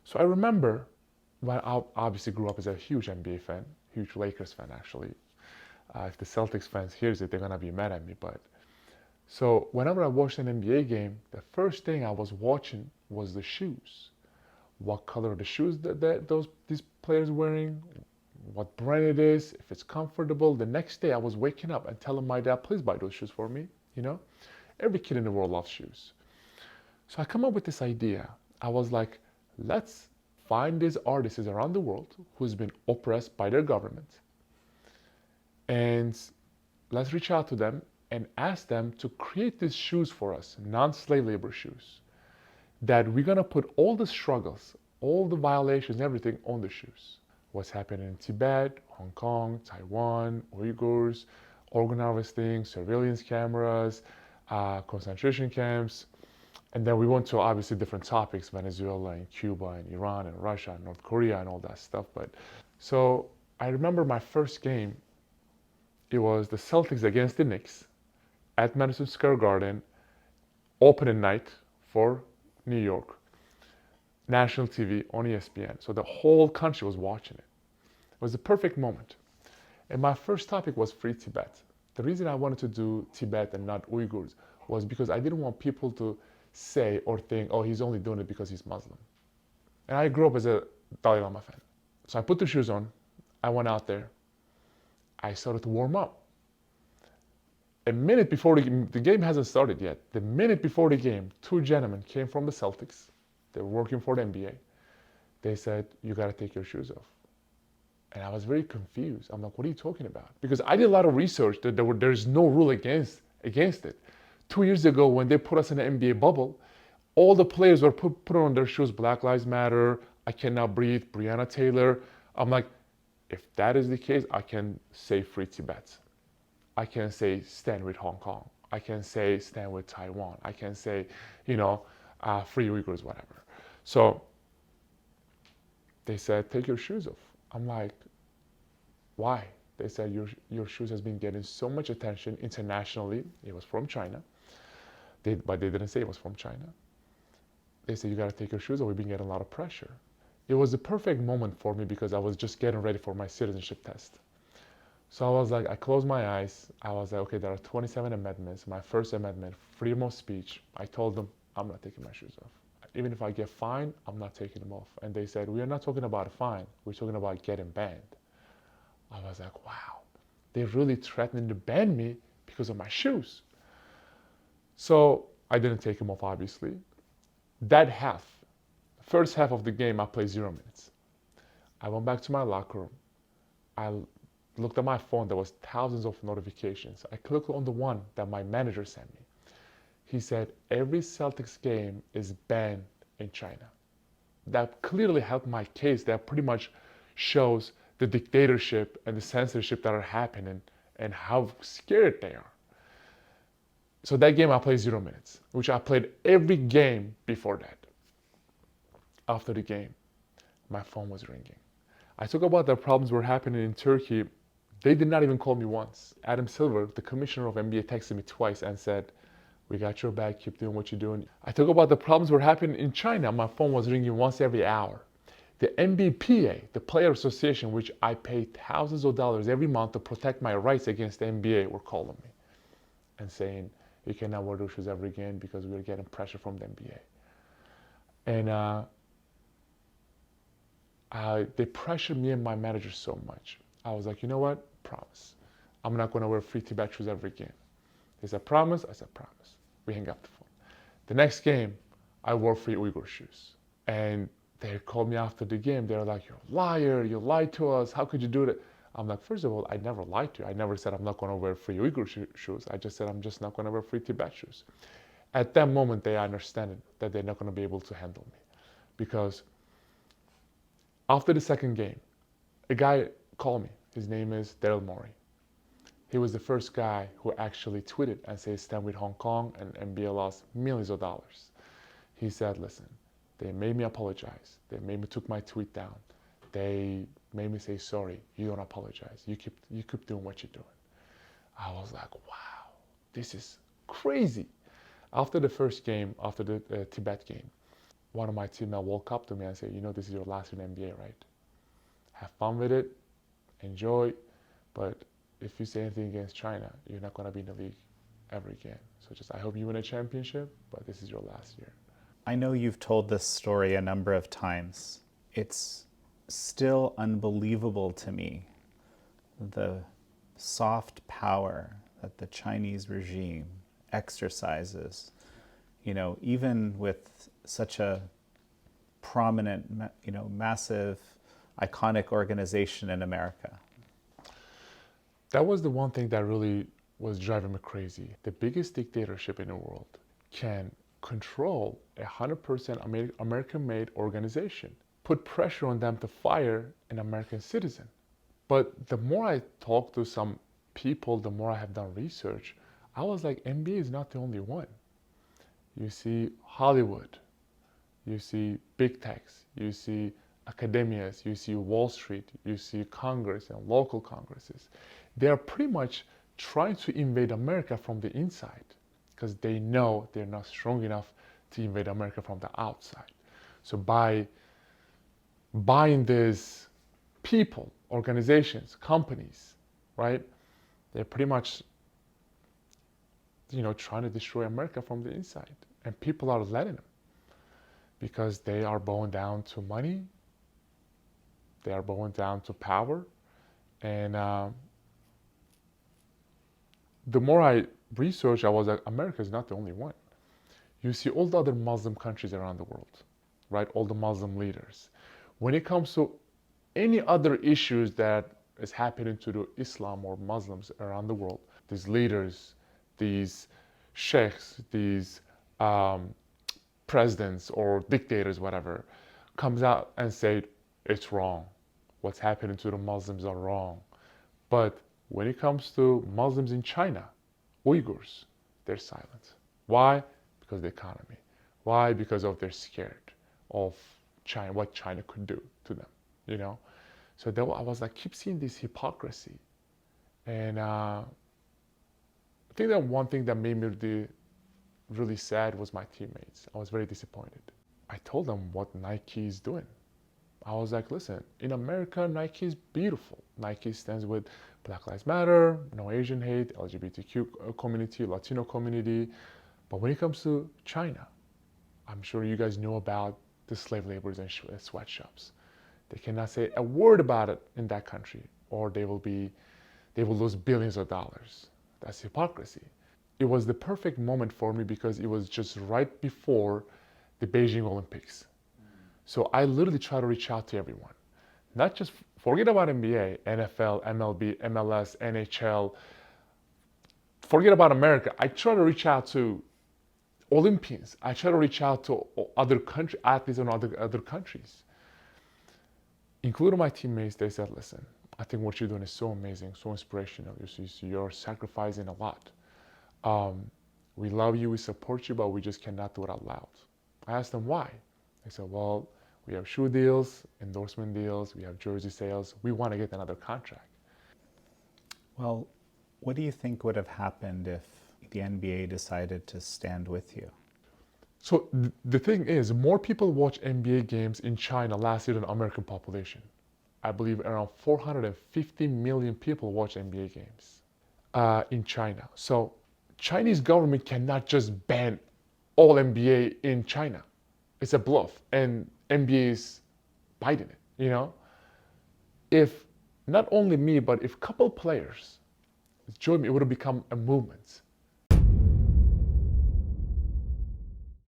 So I remember when I obviously grew up as a huge NBA fan, huge Lakers fan actually. If the Celtics fans hears it, they're gonna be mad at me. But so whenever I watched an NBA game, the first thing I was watching was the shoes. What color are the shoes that these players wearing? What brand it is? If it's comfortable. The next day I was waking up and telling my dad, please buy those shoes for me. You know, every kid in the world loves shoes. So I come up with this idea. I was like, let's find these artists around the world who's been oppressed by their government, and let's reach out to them and ask them to create these shoes for us, non-slave labor shoes, that we're gonna put all the struggles, all the violations, everything on the shoes. What's happening in Tibet, Hong Kong, Taiwan, Uyghurs, organ harvesting, surveillance cameras, concentration camps, and then we went to obviously different topics, Venezuela and Cuba and Iran and Russia and North Korea and all that stuff. But so I remember my first game, it was the Celtics against the Knicks at Madison Square Garden, opening night for New York, national TV on ESPN. So the whole country was watching it. It was the perfect moment. And my first topic was Free Tibet. The reason I wanted to do Tibet and not Uyghurs was because I didn't want people to say or think, oh, he's only doing it because he's Muslim. And I grew up as a Dalai Lama fan. So I put the shoes on, I went out there, I started to warm up. A minute before the game hasn't started yet, the minute before the game, two gentlemen came from the Celtics. They were working for the NBA. They said, you got to take your shoes off. And I was very confused. I'm like, what are you talking about? Because I did a lot of research that there's no rule against it. 2 years ago, when they put us in the NBA bubble, all the players were put on their shoes, Black Lives Matter, I Cannot Breathe, Breonna Taylor. I'm like, if that is the case, I can say Free Tibet. I can say stand with Hong Kong. I can say stand with Taiwan. I can say, free Uyghurs, whatever. So they said, take your shoes off. I'm like, why? They said, your shoes has been getting so much attention internationally. It was from China. But they didn't say it was from China. They said, you got to take your shoes off. We've been getting a lot of pressure. It was the perfect moment for me because I was just getting ready for my citizenship test. So I was like, I closed my eyes. I was like, okay, there are 27 amendments. My first amendment, freedom of speech. I told them, I'm not taking my shoes off. Even if I get fined, I'm not taking them off. And they said, we are not talking about a fine. We're talking about getting banned. I was like, wow, they're really threatening to ban me because of my shoes. So I didn't take them off, obviously. That first half of the game, I played 0 minutes. I went back to my locker room. I looked at my phone, there was thousands of notifications. I clicked on the one that my manager sent me. He said, every Celtics game is banned in China. That clearly helped my case. That pretty much shows the dictatorship and the censorship that are happening and how scared they are. So that game I played 0 minutes, which I played every game before that. After the game, my phone was ringing. I talk about the problems were happening in Turkey. They did not even call me once. Adam Silver, the commissioner of NBA, texted me twice and said, we got your back, keep doing what you're doing. I talk about the problems were happening in China. My phone was ringing once every hour. The NBPA, the Player Association, which I pay thousands of dollars every month to protect my rights against the NBA, were calling me and saying, you cannot wear those shoes ever again because we're getting pressure from the NBA. And they pressured me and my manager so much. I was like, you know what? Promise. I'm not going to wear free Tibet shoes ever again. They said, promise? I said, promise. We hang up the phone. The next game, I wore free Uyghur shoes. And they called me after the game. They were like, you're a liar. You lied to us. How could you do that? I'm like, first of all, I never lied to you. I never said I'm not going to wear free Uyghur shoes. I just said I'm just not going to wear free Tibet shoes. At that moment, they understood that they're not going to be able to handle me. Because after the second game, a guy called me. His name is Daryl Morey. He was the first guy who actually tweeted and said, stand with Hong Kong, and NBA lost millions of dollars. He said, listen, they made me apologize. They made me took my tweet down. They made me say, sorry, you don't apologize. You keep doing what you're doing. I was like, wow, this is crazy. After the first game, after the Tibet game, one of my teammates walk up to me and say, this is your last year in NBA, right? Have fun with it, enjoy, but if you say anything against China, you're not going to be in the league ever again. So I hope you win a championship, but this is your last year. I know you've told this story a number of times. It's still unbelievable to me, the soft power that the Chinese regime exercises, even with such a prominent, massive, iconic organization in America. That was the one thing that really was driving me crazy. The biggest dictatorship in the world can control 100% American-made organization, put pressure on them to fire an American citizen. But the more I talk to some people, the more I have done research, I was like, NBA is not the only one. You see Hollywood, you see big techs, you see academias, you see Wall Street, you see Congress and local congresses. They are pretty much trying to invade America from the inside because they know they're not strong enough to invade America from the outside. So by buying these people, organizations, companies, right, they're pretty much trying to destroy America from the inside. And people are letting them because they are bowing down to money, they are bowing down to power. And the more I researched, I was like, America is not the only one. You see all the other Muslim countries around the world, right? All the Muslim leaders. When it comes to any other issues that is happening to the Islam or Muslims around the world, these leaders, these sheikhs, these presidents or dictators, whatever, comes out and say it's wrong. What's happening to the Muslims are wrong. But when it comes to Muslims in China, Uyghurs, they're silent. Why? Because of the economy. Why? Because they're scared of China, what China could do to them, So I was like, keep seeing this hypocrisy. And I think that one thing that made me really sad was my teammates. I was very disappointed. I told them what Nike is doing. I was like, listen, in America, Nike is beautiful. Nike stands with Black Lives Matter, no Asian hate, LGBTQ community, Latino community. But when it comes to China, I'm sure you guys know about the slave laborers and sweatshops. They cannot say a word about it in that country, or they will lose billions of dollars. That's hypocrisy. It was the perfect moment for me because it was just right before the Beijing Olympics. So I literally try to reach out to everyone. Not just forget about NBA, NFL, MLB, MLS, NHL. Forget about America. I try to reach out to Olympians. I try to reach out to other athletes in other countries. Including my teammates, they said, listen, I think what you're doing is so amazing, so inspirational. You're sacrificing a lot. We love you, we support you, but we just cannot do it out loud. I asked them why. They said, well, we have shoe deals, endorsement deals, we have jersey sales. We want to get another contract. Well, what do you think would have happened if the NBA decided to stand with you? So the thing is, more people watch NBA games in China last year than the American population. I believe around 450 million people watch NBA games in China. So Chinese government cannot just ban all NBA in China. It's a bluff, and NBA is biting it, If not only me, but if a couple players join me, it would have become a movement.